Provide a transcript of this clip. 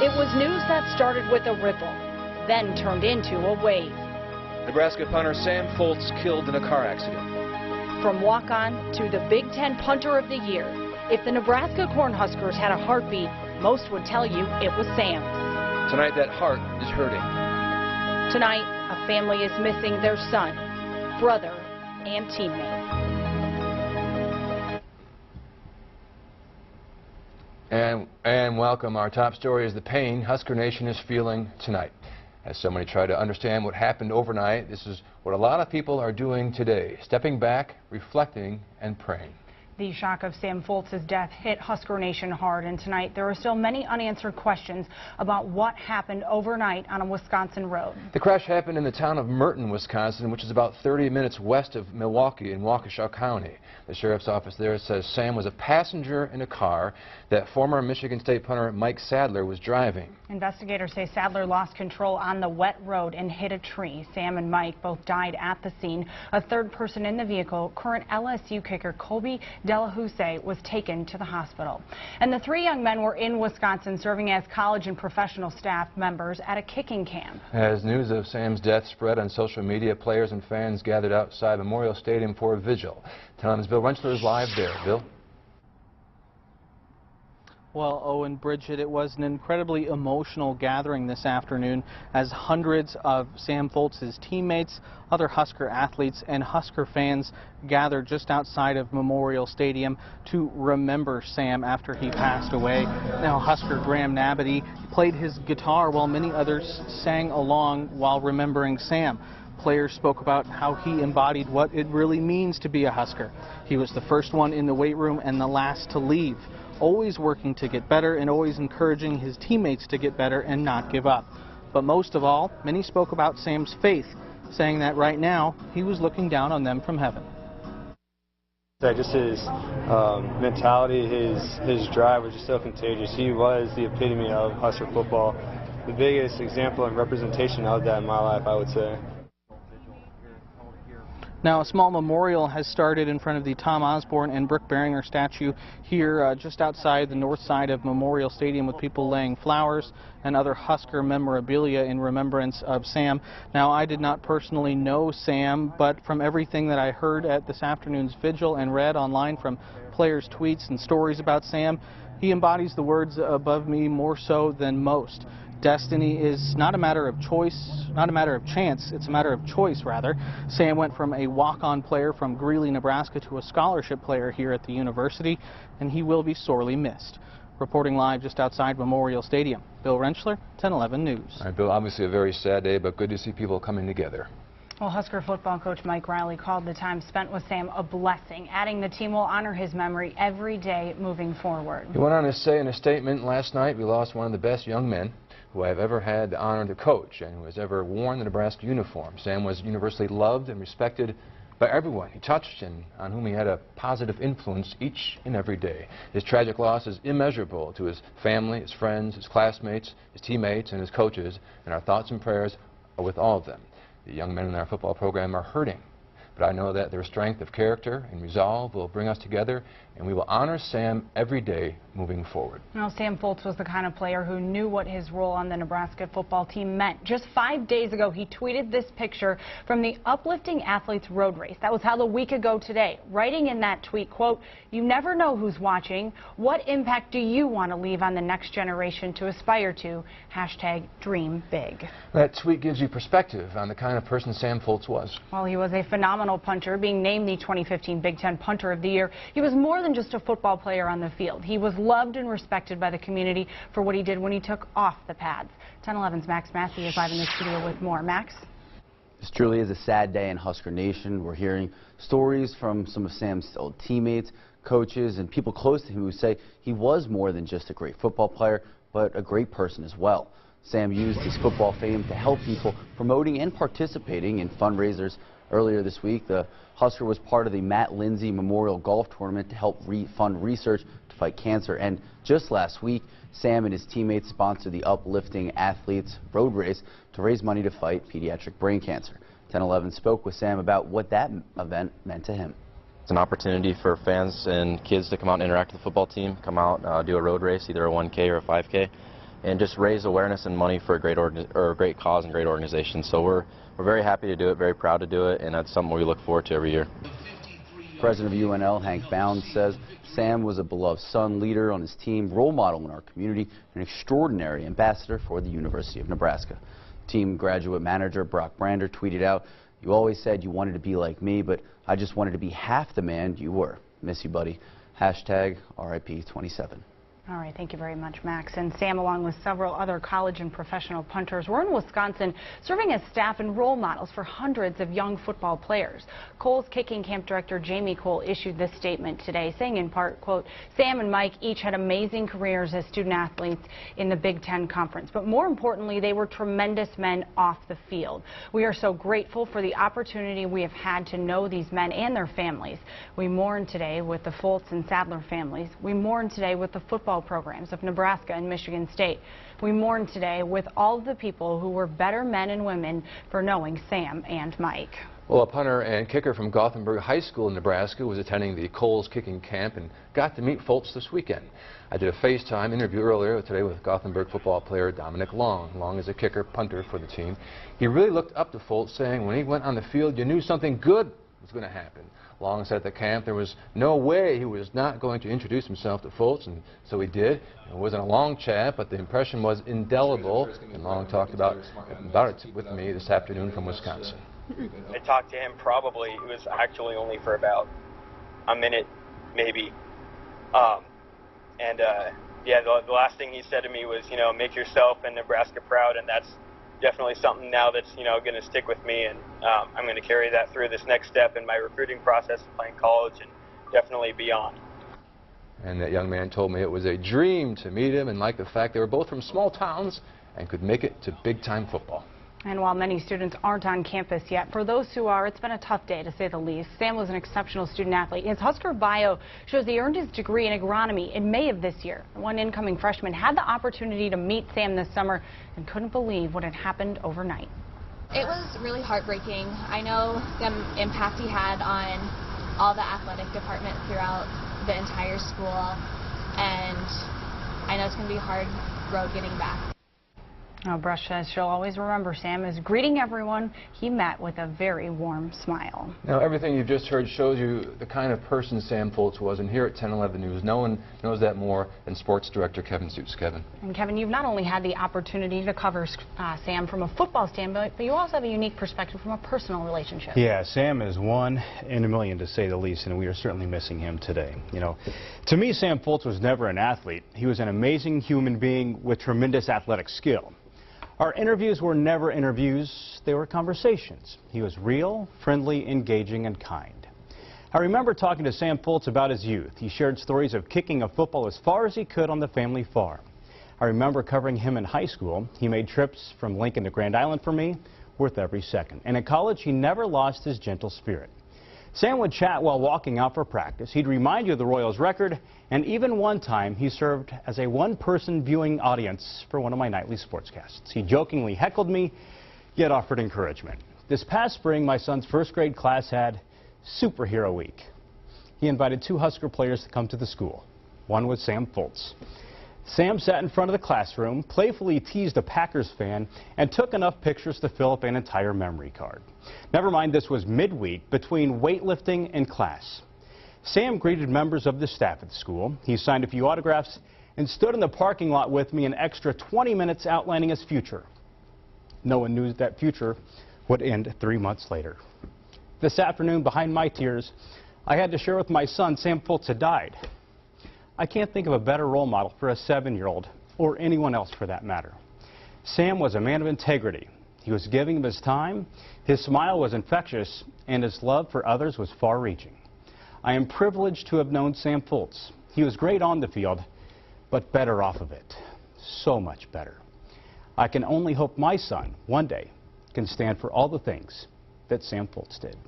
It was news that started with a ripple, then turned into a wave. Nebraska punter Sam Foltz killed in a car accident. From walk-on to the Big Ten Punter of the Year, if the Nebraska Cornhuskers had a heartbeat, most would tell you it was Sam. Tonight that heart is hurting. Tonight, a family is missing their son, brother, and teammate. And welcome. Our top story is the pain Husker Nation is feeling tonight. As so many try to understand what happened overnight, this is what a lot of people are doing today, stepping back, reflecting, and praying. The shock of Sam Foltz's death hit Husker Nation hard, and tonight there are still many unanswered questions about what happened overnight on a Wisconsin road. The crash happened in the town of Merton, Wisconsin, which is about 30 minutes west of Milwaukee in Waukesha County. The sheriff's office there says Sam was a passenger in a car that former Michigan State punter Mike Sadler was driving. Investigators say Sadler lost control on the wet road and hit a tree. Sam and Mike both died at the scene. A third person in the vehicle, current LSU kicker Kobe Delahousse, was taken to the hospital. And the three young men were in Wisconsin serving as college and professional staff members at a kicking camp. As news of Sam's death spread on social media, players and fans gathered outside Memorial Stadium for a vigil. Tom's Bill Rentschler is live there. Bill? Well, Owen, Bridget, it was an incredibly emotional gathering this afternoon as hundreds of Sam Foltz's teammates, other Husker athletes, and Husker fans gathered just outside of Memorial Stadium to remember Sam after he passed away. Now, Husker Graham Nabity played his guitar while many others sang along while remembering Sam. Players spoke about how he embodied what it really means to be a Husker. He was the first one in the weight room and the last to leave, always working to get better and always encouraging his teammates to get better and not give up. But most of all, many spoke about Sam's faith, saying that right now he was looking down on them from heaven. Just his mentality, his drive was just so contagious. He was the epitome of Husker football, the biggest example and representation of that in my life, I would say. Now, a small memorial has started in front of the Tom Osborne and Brooke Behringer statue here just outside the north side of Memorial Stadium, with people laying flowers and other Husker memorabilia in remembrance of Sam. Now, I did not personally know Sam, but from everything that I heard at this afternoon's vigil and read online from players' tweets and stories about Sam, he embodies the words above me more so than most. Destiny is not a matter of choice, not a matter of chance, it's a matter of choice, rather. Sam went from a walk-on player from Greeley, Nebraska to a scholarship player here at the university, and he will be sorely missed. Reporting live just outside Memorial Stadium, Bill Rentschler, 1011 News. All right, Bill, obviously a very sad day, but good to see people coming together. Well, Husker football coach Mike Riley called the time spent with Sam a blessing, adding the team will honor his memory every day moving forward. He went on to say in a statement last night, we lost one of the best young men who I've ever had the honor to coach and who has ever worn the Nebraska uniform. Sam was universally loved and respected by everyone he touched and on whom he had a positive influence each and every day. His tragic loss is immeasurable to his family, his friends, his classmates, his teammates, and his coaches, and our thoughts and prayers are with all of them. The young men in our football program are hurting, but I know that their strength of character and resolve will bring us together, and we will honor Sam every day moving forward. Now, Sam Foltz was the kind of player who knew what his role on the Nebraska football team meant. Just 5 days ago, he tweeted this picture from the Uplifting Athletes Road Race. That was held a week ago today, writing in that tweet, quote, "You never know who's watching. What impact do you want to leave on the next generation to aspire to? Hashtag dream big." That tweet gives you perspective on the kind of person Sam Foltz was. Well, he was a phenomenal punter, being named the 2015 Big Ten Punter of the Year. He was more than just a football player on the field. He was loved and respected by the community for what he did when he took off the pads. 1011's Max Massey is live in the studio with more. Max? This truly is a sad day in Husker Nation. We're hearing stories from some of Sam's old teammates, coaches, and people close to him who say he was more than just a great football player, but a great person as well. Sam used his football fame to help people promoting and participating in fundraisers. Earlier this week, the Husker was part of the Matt Lindsay Memorial Golf Tournament to help fund research to fight cancer. And just last week, Sam and his teammates sponsored the Uplifting Athletes Road Race to raise money to fight pediatric brain cancer. 1011 spoke with Sam about what that event meant to him. It's an opportunity for fans and kids to come out and interact with the football team, come out, do a road race, either a 1K or a 5K. and just raise awareness and money for a great cause and great organization. So we're very happy to do it, very proud to do it, and that's something we look forward to every year. President of UNL, Hank Bounds, says Sam was a beloved son, leader on his team, role model in our community, an extraordinary ambassador for the University of Nebraska. Team graduate manager Brock Brander tweeted out, "You always said you wanted to be like me, but I just wanted to be half the man you were. Miss you, buddy. Hashtag RIP27. All right, thank you very much, Max. And Sam, along with several other college and professional punters, were in Wisconsin serving as staff and role models for hundreds of young football players. Cole's kicking camp director Jamie Cole issued this statement today, saying in part, quote, "Sam and Mike each had amazing careers as student athletes in the Big Ten Conference, but more importantly, they were tremendous men off the field. We are so grateful for the opportunity we have had to know these men and their families. We mourn today with the Foltz and Sadler families. We mourn today with the football programs of Nebraska and Michigan State. We mourn today with all of the people who were better men and women for knowing Sam and Mike." Well, a punter and kicker from Gothenburg High School in Nebraska was attending the Coles kicking camp and got to meet Foltz this weekend. I did a FaceTime interview earlier today with Gothenburg football player Dominic Long. Long is a kicker, punter for the team. He really looked up to Foltz, saying when he went on the field, you knew something good was going to happen. Long said at the camp there was no way he was not going to introduce himself to Foltz, and so he did. It wasn't a long chat, but the impression was indelible, and Long talked about it with me this afternoon from Wisconsin. I talked to him probably, it was actually only for about a minute, maybe. Yeah, the last thing he said to me was, you know, make yourself and Nebraska proud, and that's definitely something now that's, you know, going to stick with me, and I'm going to carry that through this next step in my recruiting process, playing college, and definitely beyond. And that young man told me it was a dream to meet him and liked the fact they were both from small towns and could make it to big-time football. And while many students aren't on campus yet, for those who are, it's been a tough day to say the least. Sam was an exceptional student athlete. His Husker bio shows he earned his degree in agronomy in May of this year. One incoming freshman had the opportunity to meet Sam this summer and couldn't believe what had happened overnight. It was really heartbreaking. I know the impact he had on all the athletic department throughout the entire school, and I know it's going to be a hard road getting back. Now, Brush says she'll always remember Sam as greeting everyone he met with a very warm smile. Now, everything you've just heard shows you the kind of person Sam Foltz was, and here at 1011 News, no one knows that more than sports director Kevin Suits. Kevin. And Kevin, you've not only had the opportunity to cover Sam from a football standpoint, but you also have a unique perspective from a personal relationship. Yeah, Sam is one in a million, to say the least, and we are certainly missing him today. You know, to me, Sam Foltz was never an athlete. He was an amazing human being with tremendous athletic skill. Our interviews were never interviews, they were conversations. He was real, friendly, engaging, and kind. I remember talking to Sam Foltz about his youth. He shared stories of kicking a football as far as he could on the family farm. I remember covering him in high school. He made trips from Lincoln to Grand Island for me, worth every second. And in college, he never lost his gentle spirit. Sam would chat while walking out for practice. He'd remind you of the Royals' record, and even one time he served as a one-person viewing audience for one of my nightly sportscasts. He jokingly heckled me, yet offered encouragement. This past spring, my son's first-grade class had Superhero Week. He invited 2 Husker players to come to the school. One was Sam Foltz. Sam sat in front of the classroom, playfully teased a Packers fan, and took enough pictures to fill up an entire memory card. Never mind, this was midweek between weightlifting and class. Sam greeted members of the staff at the school. He signed a few autographs and stood in the parking lot with me an extra 20 minutes outlining his future. No one knew that future would end 3 months later. This afternoon, behind my tears, I had to share with my son Sam Foltz had died. I can't think of a better role model for a 7-year-old, or anyone else for that matter. Sam was a man of integrity. He was giving of his time, his smile was infectious, and his love for others was far-reaching. I am privileged to have known Sam Foltz. He was great on the field, but better off of it. So much better. I can only hope my son, one day, can stand for all the things that Sam Foltz did.